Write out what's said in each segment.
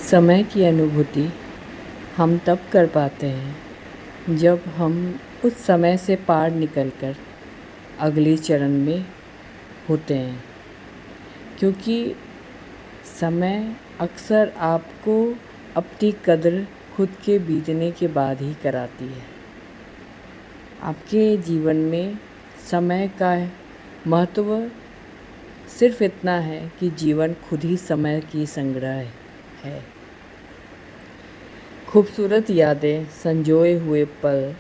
समय की अनुभूति हम तब कर पाते हैं जब हम उस समय से पार निकलकर अगले चरण में होते हैं, क्योंकि समय अक्सर आपको अपनी कद्र खुद के बीतने के बाद ही कराती है। आपके जीवन में समय का महत्व सिर्फ इतना है कि जीवन खुद ही समय की संग्रह है। खूबसूरत यादें, संजोए हुए पल,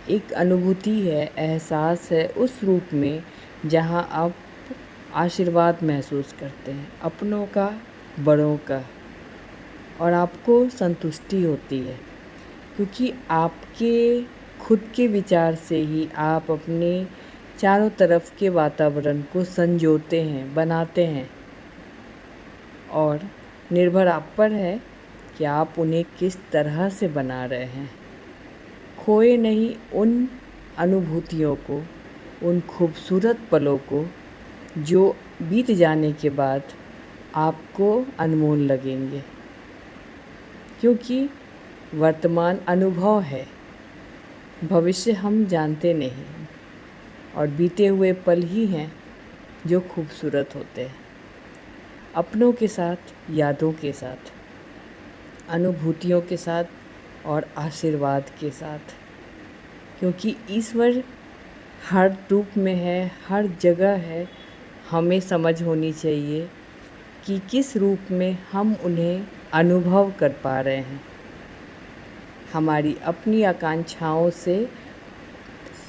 एक अनुभूति है, एहसास है उस रूप में जहां आप आशीर्वाद महसूस करते हैं, अपनों का, बड़ों का, और आपको संतुष्टि होती है, क्योंकि आपके खुद के विचार से ही आप अपने चारों तरफ के वातावरण को संजोते हैं, बनाते हैं, और निर्भर आप पर है कि आप उन्हें किस तरह से बना रहे हैं। खोए नहीं उन अनुभूतियों को, उन खूबसूरत पलों को जो बीत जाने के बाद आपको अनमोल लगेंगे, क्योंकि वर्तमान अनुभव है, भविष्य हम जानते नहीं, और बीते हुए पल ही हैं जो खूबसूरत होते हैं। अपनों के साथ, यादों के साथ, अनुभूतियों के साथ और आशीर्वाद के साथ, क्योंकि ईश्वर हर रूप में है, हर जगह है। हमें समझ होनी चाहिए कि किस रूप में हम उन्हें अनुभव कर पा रहे हैं। हमारी अपनी आकांक्षाओं से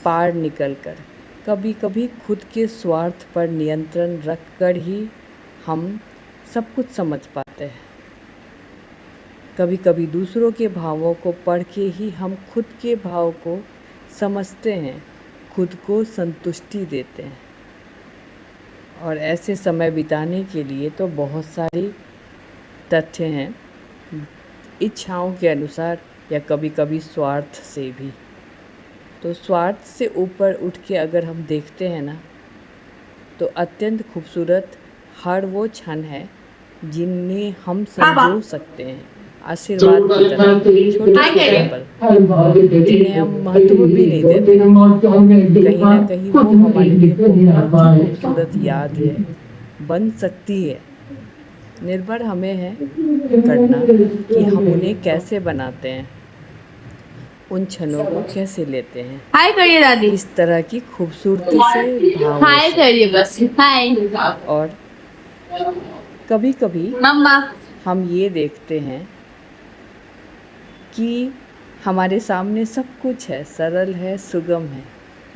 पार निकलकर, कभी कभी खुद के स्वार्थ पर नियंत्रण रखकर ही हम सब कुछ समझ पाते हैं। कभी कभी दूसरों के भावों को पढ़ के ही हम खुद के भाव को समझते हैं, खुद को संतुष्टि देते हैं। और ऐसे समय बिताने के लिए तो बहुत सारी तथ्य हैं, इच्छाओं के अनुसार या कभी कभी स्वार्थ से भी। तो स्वार्थ से ऊपर उठ के अगर हम देखते हैं ना, तो अत्यंत खूबसूरत हर वो क्षण है जिन्हें हम संजो सकते हैं, आशीर्वाद की तरह, छोटे छोटे पल जिन्हें हम महत्व भी नहीं देते। कहीं ना कहीं वो हमारे लिए बहुत ही खूबसूरत याद है, बन सकती है। निर्भर हमें है करना कि हम उन्हें कैसे बनाते हैं, उन क्षणों को कैसे लेते हैं, हाय करिए दादी। किस तरह की खूबसूरती से, भावों हाय से। करिए बस। हाय और कभी कभी मम्मा। हम ये देखते हैं कि हमारे सामने सब कुछ है, सरल है, सुगम है।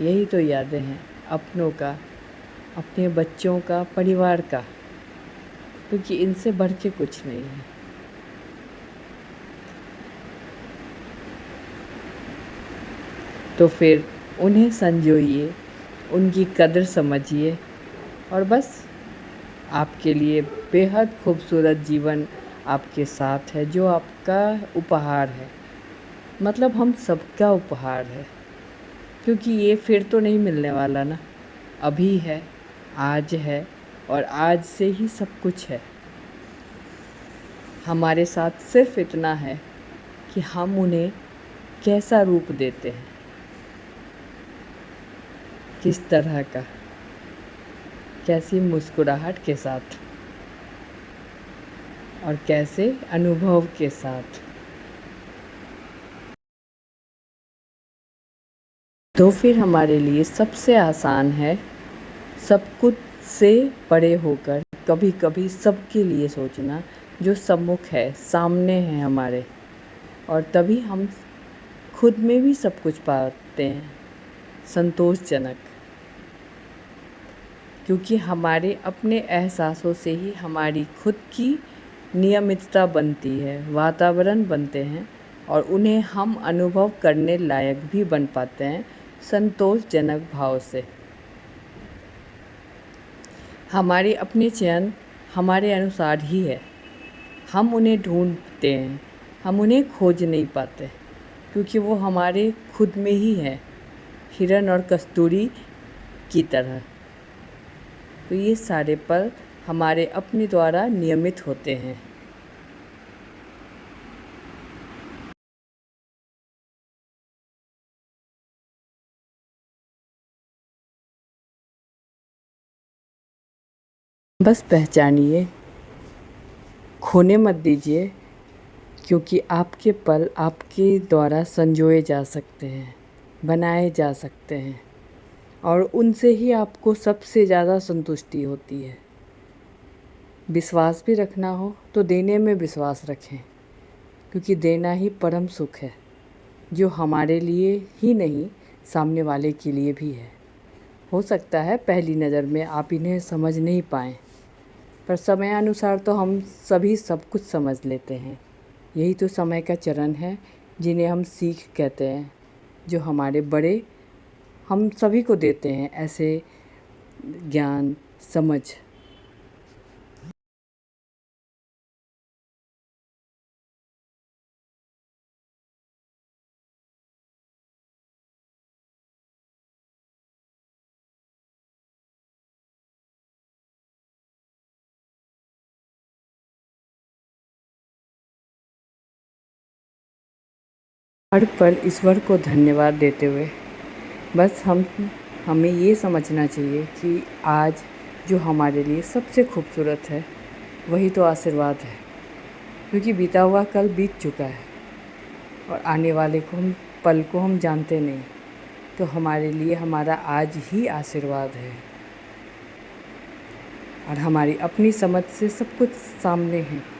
यही तो यादें हैं अपनों का, अपने बच्चों का, परिवार का, क्योंकि इनसे बढ़ के कुछ नहीं है। तो फिर उन्हें संजोइए, उनकी कदर समझिए, और बस आपके लिए बेहद खूबसूरत जीवन आपके साथ है, जो आपका उपहार है। मतलब हम सबका उपहार है, क्योंकि ये फिर तो नहीं मिलने वाला ना। अभी है, आज है, और आज से ही सब कुछ है। हमारे साथ सिर्फ इतना है कि हम उन्हें कैसा रूप देते हैं, किस तरह का, कैसी मुस्कुराहट के साथ, और कैसे अनुभव के साथ। तो फिर हमारे लिए सबसे आसान है सब कुछ से परे होकर कभी कभी सबके लिए सोचना, जो सम्मुख है, सामने है हमारे, और तभी हम खुद में भी सब कुछ पाते हैं संतोषजनक। क्योंकि हमारे अपने एहसासों से ही हमारी खुद की नियमितता बनती है, वातावरण बनते हैं, और उन्हें हम अनुभव करने लायक भी बन पाते हैं संतोषजनक भाव से। हमारे अपने चयन हमारे अनुसार ही है। हम उन्हें ढूंढते हैं, हम उन्हें खोज नहीं पाते, क्योंकि वो हमारे खुद में ही है, हिरन और कस्तूरी की तरह। तो ये सारे पल हमारे अपने द्वारा नियमित होते हैं। बस पहचानिए, खोने मत दीजिए, क्योंकि आपके पल आपके द्वारा संजोए जा सकते हैं, बनाए जा सकते हैं, और उनसे ही आपको सबसे ज़्यादा संतुष्टि होती है। विश्वास भी रखना हो तो देने में विश्वास रखें, क्योंकि देना ही परम सुख है, जो हमारे लिए ही नहीं सामने वाले के लिए भी है। हो सकता है पहली नज़र में आप इन्हें समझ नहीं पाएँ, पर समयानुसार तो हम सभी सब कुछ समझ लेते हैं। यही तो समय का चरण है, जिन्हें हम सीख कहते हैं, जो हमारे बड़े हम सभी को देते हैं, ऐसे ज्ञान समझ। हर पल ईश्वर को धन्यवाद देते हुए बस हमें ये समझना चाहिए कि आज जो हमारे लिए सबसे खूबसूरत है वही तो आशीर्वाद है, क्योंकि बीता हुआ कल बीत चुका है और आने वाले पल को हम जानते नहीं। तो हमारे लिए हमारा आज ही आशीर्वाद है, और हमारी अपनी समझ से सब कुछ सामने है।